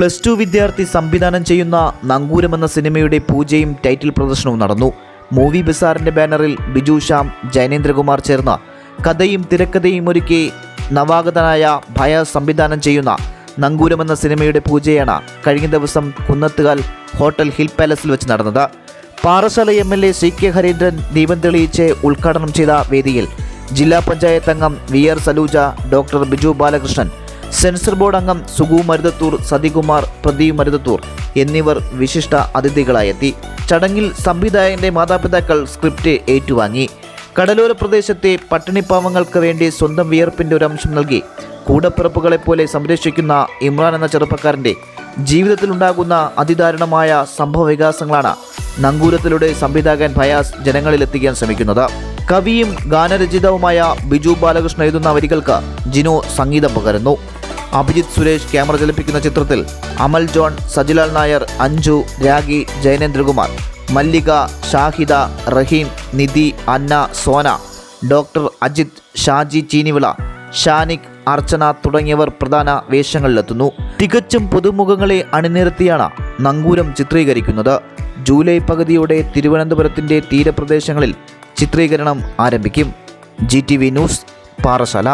+2 വിദ്യാർത്ഥി സംവിധാനം ചെയ്യുന്ന നങ്കൂരം എന്ന സിനിമയുടെ പൂജയും ടൈറ്റിൽ പ്രദർശനവും നടന്നു. മൂവി ബസാറിന്റെ ബാനറിൽ ബിജു ശ്യാം, ജയനേന്ദ്രകുമാർ ചേർന്ന് കഥയും തിരക്കഥയും ഒരുക്കി നവാഗതനായ ഭയ സംവിധാനം ചെയ്യുന്ന നങ്കൂരം എന്ന സിനിമയുടെ പൂജയാണ് കഴിഞ്ഞ ദിവസം കുന്നത്തുകാൽ ഹോട്ടൽ ഹിൽ പാലസിൽ വെച്ച് നടന്നത്. പാറശാല MLA CK ഹരീന്ദ്രൻ ദീപം തെളിയിച്ച് ഉദ്ഘാടനം ചെയ്ത വേദിയിൽ ജില്ലാ പഞ്ചായത്ത് അംഗം VR Saluja, doctor Biju Balakrishnan, censor board അംഗം സുഗു മരുതത്തൂർ, സതികുമാർ, പ്രദീപ് മരുതത്തൂർ എന്നിവർ വിശിഷ്ട അതിഥികളായെത്തി. ചടങ്ങിൽ സംവിധായകന്റെ മാതാപിതാക്കൾ സ്ക്രിപ്റ്റ് ഏറ്റുവാങ്ങി. കടലോര പ്രദേശത്തെ പട്ടിണിപ്പാവങ്ങൾക്ക് വേണ്ടി സ്വന്തം വിയർപ്പിന്റെ ഒരു അംശം നൽകി കൂടപ്പിറപ്പുകളെപ്പോലെ സംരക്ഷിക്കുന്ന ഇമ്രാൻ എന്ന ചെറുപ്പക്കാരൻ്റെ ജീവിതത്തിലുണ്ടാകുന്ന അതിദാരുണമായ സംഭവ വികാസങ്ങളാണ് നങ്കൂരത്തിലൂടെ സംവിധായകൻ ഭയാസ് ജനങ്ങളിലെത്തിക്കാൻ ശ്രമിക്കുന്നത്. കവിയും ഗാനരചിതവുമായ ബിജു ബാലകൃഷ്ണൻ എഴുതുന്ന വരികൾക്ക് ജിനു സംഗീതം പകരുന്നു. അഭിജിത്ത് സുരേഷ് ക്യാമറ ചലിപ്പിക്കുന്ന ചിത്രത്തിൽ അമൽ ജോൺ, സജിലാൽ നായർ, അഞ്ജു, രാഗി, ജയനേന്ദ്രകുമാർ, മല്ലിക, ഷാഹിദ, റഹീം, നിധി, അന്ന, സോന, ഡോക്ടർ അജിത്, ഷാജി ചീനിവിള, ഷാനിക്, അർച്ചന തുടങ്ങിയവർ പ്രധാന വേഷങ്ങളിലെത്തുന്നു. തികച്ചും പുതുമുഖങ്ങളെ അണിനിരത്തിയാണ് നങ്കൂരം ചിത്രീകരിക്കുന്നത്. ജൂലൈ പകുതിയോടെ തിരുവനന്തപുരത്തിൻ്റെ തീരപ്രദേശങ്ങളിൽ ചിത്രീകരണം ആരംഭിക്കും. GTV news, Parassala.